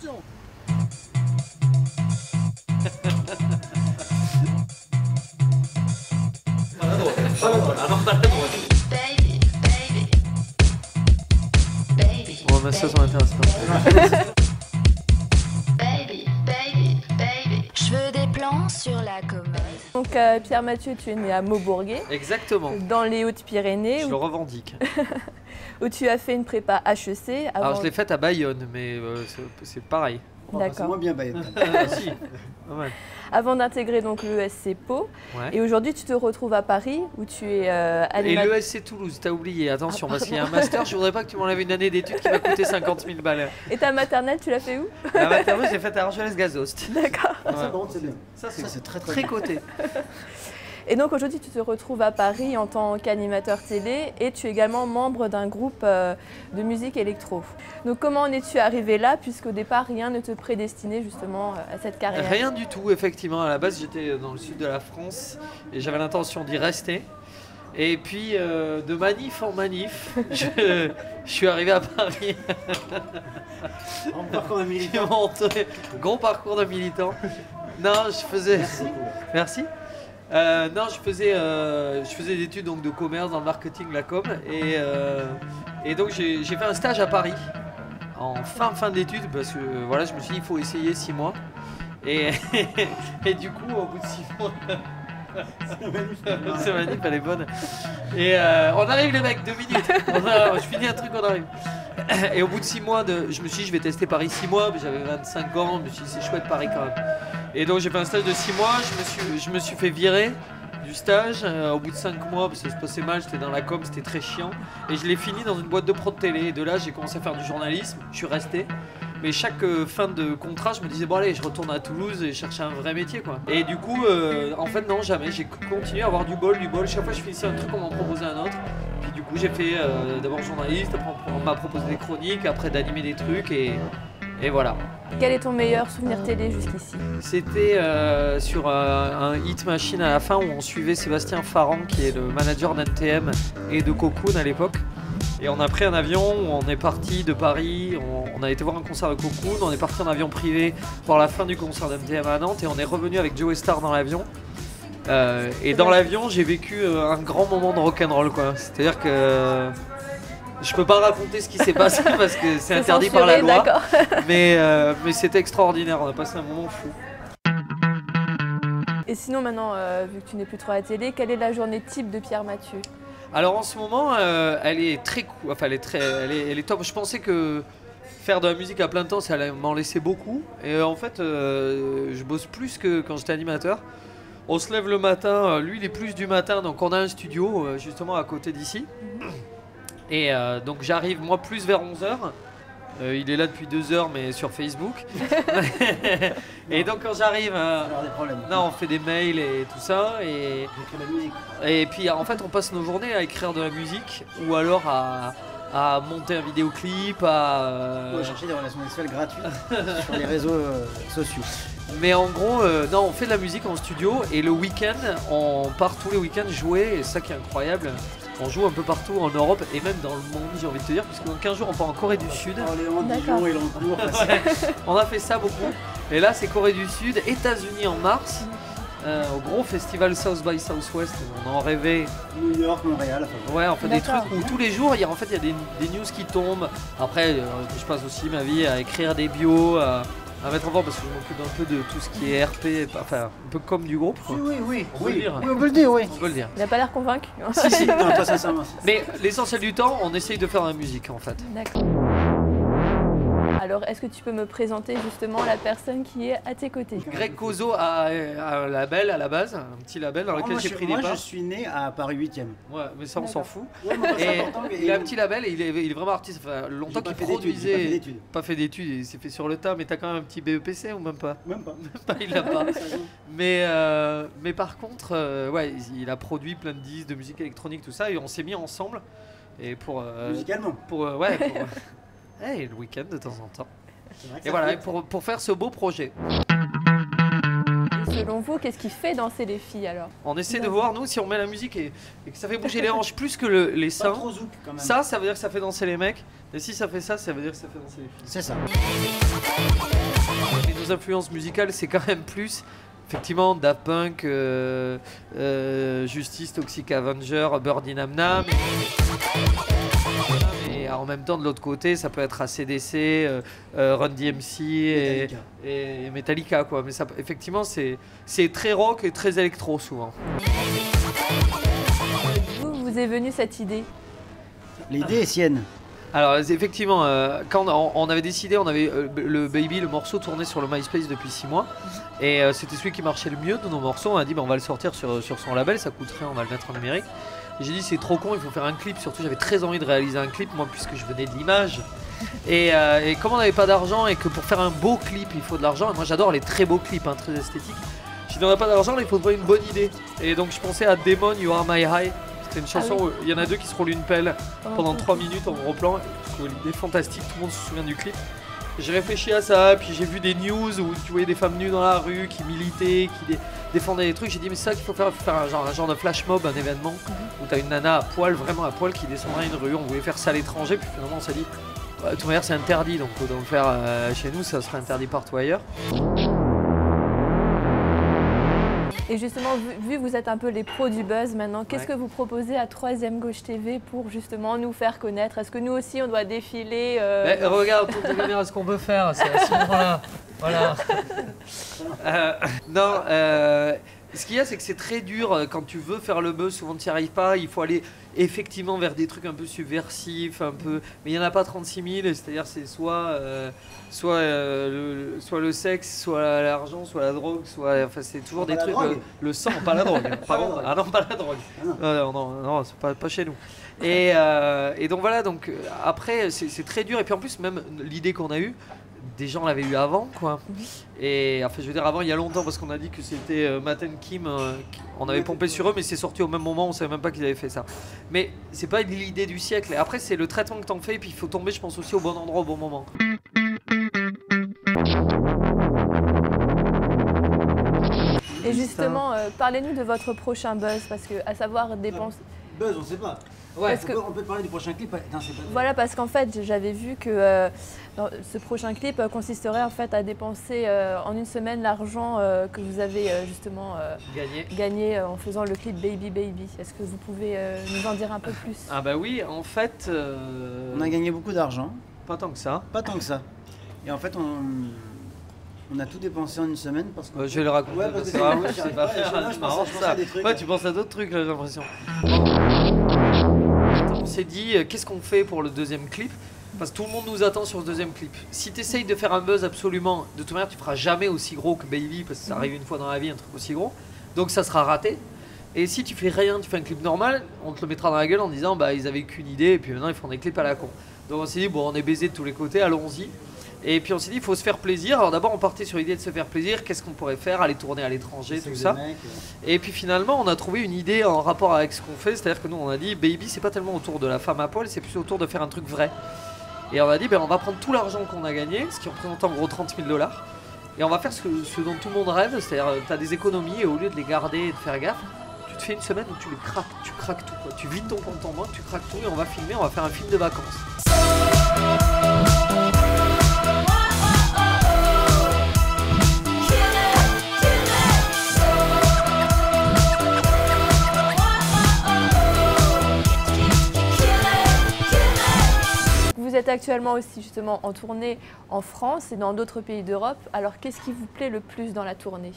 Attention. On va mettre ça sur l'intéressant. Je veux des plans sur la commode. Donc Pierre Mathieu, tu es né à Maubourguet, Exactement. dans les Hautes-Pyrénées, Je le revendique. où tu as fait une prépa HEC. Avant... Alors je l'ai faite à Bayonne, mais c'est pareil. C'est D'accord. moins bien Bayonne. Ah, si. Pas mal. Avant d'intégrer donc l'ESC Pau. Ouais. Et aujourd'hui, tu te retrouves à Paris, où tu es Et animateur. l'ESC Toulouse, t'as oublié, attention, Ah, parce qu'il y a un master, je voudrais pas que tu m'enlèves une année d'études qui va coûter 50 000 balles. Et ta maternelle, tu l'as fait où? La maternelle, j'ai faite à Argelès-Gazost. D'accord. Ça, par contre, c'est bien. Ça, Ça, c'est très très bien. coté. Et donc aujourd'hui, tu te retrouves à Paris en tant qu'animateur télé et tu es également membre d'un groupe de musique électro. Donc comment en es-tu arrivé là, puisqu'au départ, rien ne te prédestinait justement à cette carrière? Rien du tout, effectivement. À la base, j'étais dans le sud de la France et j'avais l'intention d'y rester. Et puis, de manif en manif, je suis arrivé à Paris. En parcours d'un militant. Gros parcours de militant. Non, je faisais... Merci. Non, je faisais des études donc, de commerce dans le marketing, la com. Et donc, j'ai fait un stage à Paris en fin d'études parce que voilà, je me suis dit il faut essayer 6 mois. Et du coup, au bout de 6 mois... C'est manip, elle est bonne. Et on arrive les mecs, 2 minutes. Je finis un truc, on arrive. Et au bout de 6 mois, je me suis dit je vais tester Paris 6 mois, j'avais 25 ans, je me suis dit c'est chouette Paris quand même. Et donc j'ai fait un stage de 6 mois, je me suis fait virer du stage au bout de 5 mois parce que ça se passait mal, j'étais dans la com, c'était très chiant. Et je l'ai fini dans une boîte de prod télé. Et de là j'ai commencé à faire du journalisme, je suis resté. Mais chaque fin de contrat, je me disais bon allez, je retourne à Toulouse et chercher un vrai métier quoi. Et du coup, en fait non, jamais. J'ai continué à avoir du bol. Chaque fois je finissais un truc, on m'en proposait un autre. Puis du coup j'ai fait d'abord journaliste, après on m'a proposé des chroniques, après d'animer des trucs et voilà. Quel est ton meilleur souvenir télé jusqu'ici? C'était sur un Hit Machine à la fin où on suivait Sébastien Farran qui est le manager d'NTM et de Cocoon à l'époque. Et on a pris un avion, on est parti de Paris, on a été voir un concert de Cocoon, on est parti en avion privé pour la fin du concert d'NTM à Nantes et on est revenu avec Joey Star dans l'avion. Et dans l'avion, j'ai vécu un grand moment de rock'n'roll quoi. C'est-à-dire que je peux pas raconter ce qui s'est passé parce que c'est interdit par la loi, mais c'était extraordinaire, on a passé un moment fou. Et sinon maintenant, vu que tu n'es plus trop à la télé, quelle est la journée type de Pierre Mathieu? Alors en ce moment, elle est très cool, enfin elle est top. Je pensais que faire de la musique à plein temps, ça allait m'en laisser beaucoup. Et en fait, je bosse plus que quand j'étais animateur. On se lève le matin, lui il est plus du matin, donc on a un studio justement à côté d'ici. Et donc j'arrive moi plus vers 11h. Il est là depuis 2 heures mais sur Facebook. Et donc quand j'arrive, non, on fait des mails et tout ça. Et puis en fait on passe nos journées à écrire de la musique ou alors à monter un vidéoclip, à chercher des relations sexuelles gratuites sur les réseaux sociaux. Mais en gros, non, on fait de la musique en studio et le week-end, on part tous les week-ends jouer et c'est ça qui est incroyable. On joue un peu partout en Europe et même dans le monde, j'ai envie de te dire, puisque dans 15 jours on part en Corée du Sud. On a fait ça beaucoup. Et là c'est Corée du Sud, États-Unis en mars, au gros festival South by Southwest, on en rêvait. New York, Montréal. Ouais, on fait des trucs où tous les jours il y a des news qui tombent. Après, je passe aussi ma vie à écrire des bios, à mettre en forme parce que je m'occupe un peu de tout ce qui est RP, enfin un peu comme du groupe. Quoi. Oui, on peut le dire. Oui, on peut le dire, oui. On peut le dire. Il n'a pas l'air convaincu. Si. Non, pas sincèrement. Mais l'essentiel du temps, on essaye de faire de la musique en fait. D'accord. Alors, est-ce que tu peux me présenter justement la personne qui est à tes côtés? Greg Cozo a un label à la base, un petit label dans lequel j'ai pris des parts. Moi, je suis né à Paris 8e. Ouais, mais ça, on s'en fout. Ouais, et il a un petit label et il est vraiment artiste. Enfin, longtemps qu'il produisait. Pas fait d'études, il s'est fait sur le tas, mais t'as quand même un petit BEPC ou même pas? Même pas. Il l'a pas. Mais par contre, ouais, il a produit plein de disques de musique électronique, tout ça, et on s'est mis ensemble. Et pour. Musicalement. Ouais, hey, le week-end de temps en temps. Et voilà, pour faire ce beau projet. Et selon vous, qu'est-ce qui fait danser les filles alors? On essaie de voir, nous, si on met la musique et que ça fait bouger les hanches plus que les seins. Pas trop zouk, quand même. Ça veut dire que ça fait danser les mecs. Et si ça fait ça, ça veut dire que ça fait danser les filles. C'est ça. Baby, baby. nos influences musicales, c'est quand même plus effectivement Daft Punk, Justice, Toxic Avenger, Birdie Nam Nam. Et en même temps, de l'autre côté, ça peut être ACDC, Run DMC et Metallica, quoi. Mais ça, effectivement, c'est très rock et très électro souvent. D'où vous est venue cette idée? L'idée est sienne. Alors effectivement, quand on avait décidé, on avait le Baby, le morceau tourné sur le MySpace depuis 6 mois. Et c'était celui qui marchait le mieux de nos morceaux. On a dit on va le sortir sur son label, ça coûte rien, on va le mettre en numérique. Et j'ai dit c'est trop con, il faut faire un clip. Surtout j'avais très envie de réaliser un clip, moi, puisque je venais de l'image. Et comme on n'avait pas d'argent et que pour faire un beau clip il faut de l'argent, et moi j'adore les très beaux clips, hein, très esthétiques. J'ai dit on n'a pas d'argent, mais il faudrait une bonne idée. Et donc je pensais à Demon, You Are My High. C'est une chanson où il y en a deux qui se roulent une pelle pendant 3 minutes en gros plan. Je trouve l'idée fantastique, tout le monde se souvient du clip. J'ai réfléchi à ça, puis j'ai vu des news où tu voyais des femmes nues dans la rue qui militaient, qui défendaient des trucs. J'ai dit mais c'est ça qu'il faut faire un genre de flash mob, un événement où t'as une nana à poil, vraiment à poil, qui descendrait une rue. On voulait faire ça à l'étranger, puis finalement on s'est dit de toute manière c'est interdit, donc autant le faire chez nous, ça serait interdit partout ailleurs. Et justement, vu que vous êtes un peu les pros du buzz maintenant, qu'est-ce que vous proposez à 3ème Gauche TV pour justement nous faire connaître? Est-ce que nous aussi on doit défiler Regarde, pour te caméra ce qu'on peut faire, c'est à ce moment-là. Voilà. Non, ce qu'il y a, c'est que c'est très dur quand tu veux faire le buzz, souvent tu n'y arrives pas. Il faut aller effectivement vers des trucs un peu subversifs, un peu. Mais il n'y en a pas 36 000, c'est-à-dire c'est soit le sexe, soit l'argent, soit la drogue, enfin c'est toujours des trucs. Le sang, pas la drogue. Pardon. Ah non, pas la drogue. Non, c'est pas chez nous. Et donc voilà, donc après c'est très dur. Et puis en plus, même l'idée qu'on a eue, des gens l'avaient eu avant, quoi. Et enfin, je veux dire, avant, il y a longtemps, parce qu'on a dit que c'était Matt and Kim, on avait pompé sur eux, mais c'est sorti au même moment, on savait même pas qu'ils avaient fait ça. Mais c'est pas l'idée du siècle. Et après, c'est le traitement que t'en fais, et puis il faut tomber, je pense, aussi au bon endroit, au bon moment. Et justement, parlez-nous de votre prochain buzz, parce que, à savoir dépenser. Buzz, on sait pas. Ouais, on peut parler du prochain clip. Non, c'est pas... Voilà, parce qu'en fait, j'avais vu que ce prochain clip consisterait en fait à dépenser en une semaine l'argent que vous avez justement gagné en faisant le clip Baby Baby. Est-ce que vous pouvez nous en dire un peu plus? Ah bah oui, en fait... On a gagné beaucoup d'argent. Pas tant que ça. Pas tant que ça. Et en fait, on a tout dépensé en une semaine parce que... je vais le raconter. Ouais, parce que c'est pas marrant ça. Ouais, tu penses à d'autres trucs là, j'ai l'impression. On s'est dit, qu'est-ce qu'on fait pour le deuxième clip? Parce que tout le monde nous attend sur ce deuxième clip. Si tu essayes de faire un buzz absolument, de toute manière, tu feras jamais aussi gros que Baby, parce que ça arrive une fois dans la vie, un truc aussi gros. Donc ça sera raté. Et si tu fais rien, tu fais un clip normal, on te le mettra dans la gueule en disant, bah ils avaient qu'une idée, et puis maintenant ils font des clips à la con. Donc on s'est dit, bon, on est baisé de tous les côtés, allons-y. Et puis on s'est dit, il faut se faire plaisir. Alors d'abord, on partait sur l'idée de se faire plaisir. Qu'est-ce qu'on pourrait faire? Aller tourner à l'étranger, tout ça. Et puis finalement, on a trouvé une idée en rapport avec ce qu'on fait. C'est-à-dire que nous, on a dit, Baby, c'est pas tellement autour de la femme à poil, c'est plus autour de faire un truc vrai. Et on a dit, ben, on va prendre tout l'argent qu'on a gagné, ce qui représente en gros 30 000 $. Et on va faire ce dont tout le monde rêve. C'est-à-dire, tu as des économies et au lieu de les garder et de faire gaffe, tu te fais une semaine où tu les craques. Tu craques tout, quoi. Tu vides ton compte en banque, tu craques tout et on va filmer, on va faire un film de vacances. Vous êtes actuellement aussi justement en tournée en France et dans d'autres pays d'Europe. Alors qu'est-ce qui vous plaît le plus dans la tournée?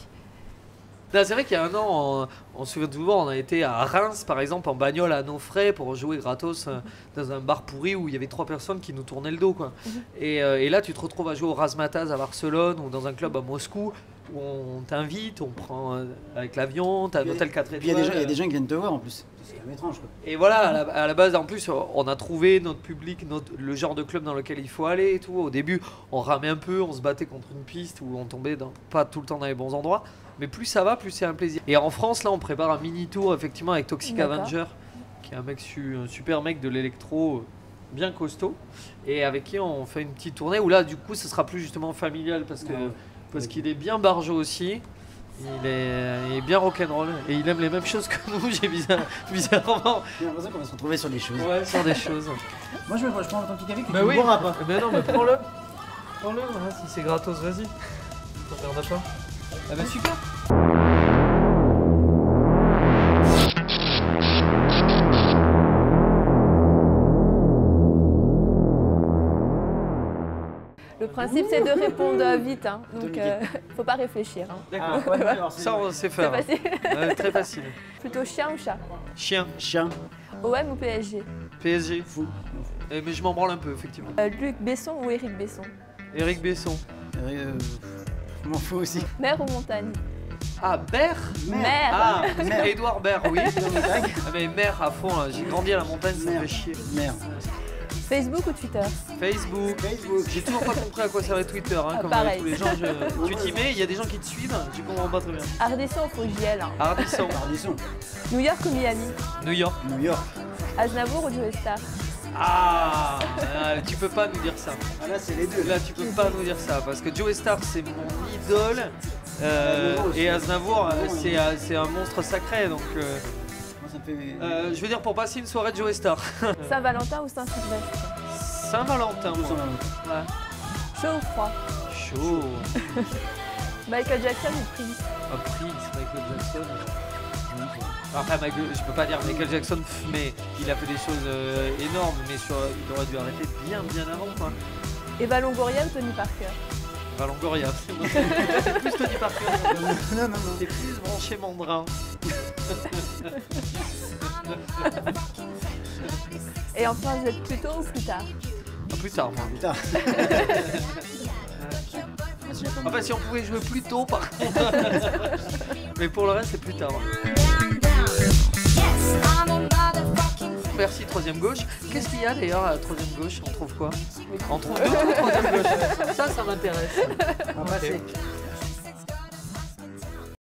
C'est vrai qu'il y a un an, on se souvient toujours, on a été à Reims par exemple en bagnole à nos frais pour jouer gratos dans un bar pourri où il y avait 3 personnes qui nous tournaient le dos, quoi. Et là tu te retrouves à jouer au Razzmatazz à Barcelone ou dans un club à Moscou où on t'invite, on prend avec l'avion, t'as un hôtel 4 étoiles. Il y a des gens qui viennent te voir en plus. C'est quand même étrange, quoi. Et voilà, à la base en plus on a trouvé notre public, le genre de club dans lequel il faut aller et tout. Au début on ramait un peu, on se battait contre une piste où on tombait pas tout le temps dans les bons endroits. Mais plus ça va, plus c'est un plaisir. Et en France, là, on prépare un mini tour effectivement avec Toxic Avenger, qui est un super mec de l'électro bien costaud, et avec qui on fait une petite tournée où là, du coup, ce sera plus justement familial parce qu'il est bien barjot aussi. Il est bien rock'n'roll et il aime les mêmes choses que nous. Bizarrement. J'ai l'impression qu'on va se retrouver sur des choses. Ouais, sur des choses. Moi, je prends ton petit café que tu ne boiras pas. Mais non, mais prends-le. Prends-le, voilà, si c'est gratos, vas-y. T'emmerdes pas? Ah bah super. Le principe, c'est de répondre vite, hein. Donc faut pas réfléchir. Hein. D'accord. Ah, ouais, alors, Ça, on sait C'est faire. facile. Ouais, très facile. Plutôt chien ou chat? Chien. Chien. OM ou PSG? PSG. Fou. Mais je m'en branle un peu, effectivement. Luc Besson ou Éric Besson? Éric Besson. Je m'en fous aussi. Mer ou montagne? Ah, Berre. Mer. Ah, Mer. Édouard Baird, oui. Montagne. Ah, mais mer à fond, là. J'ai grandi à la montagne, ça me fait chier. Merde. Facebook ou Twitter? Facebook. Facebook. J'ai toujours pas compris à quoi servait Twitter, hein, Ah, comme pareil. tous les gens. Tu t'y mets, il y a des gens qui te suivent, je comprends pas très bien. Ardisson ou Fogiel? Ardisson. Ardisson. New York ou Miami? New York. New York. Aznavour ou Joe Star? Ah, tu peux pas nous dire ça. Ah là, c'est les deux. Là, tu peux pas nous dire ça parce que Joe Star c'est mon idole et Aznavour c'est un monstre sacré donc. Moi, ça me fait. Je veux dire pour passer une soirée de Joe Star. Saint-Valentin ou Saint-Sylvestre? Saint-Valentin, Tous moi. en même. Ouais. Chaud ou froid? Chaud. Michael Jackson ou Prince? Un Prince, Michael Jackson. Enfin, je peux pas dire Michael Jackson, mais il a fait des choses énormes, mais il aurait dû arrêter bien avant quoi. Eva Longoria ou Tony Parker? Longoria, c'est plus Tony Parker. Non, non, C'est plus branché mandrin. Et enfin, vous êtes plus tôt ou plus tard? Plus tard, moi. Putain. Enfin, si on pouvait jouer plus tôt, par contre. Mais pour le reste, c'est plus tard. Merci, troisième gauche. Qu'est-ce qu'il y a d'ailleurs à la troisième gauche? On trouve quoi? On trouve deux troisième gauche. Ça m'intéresse. On va passer.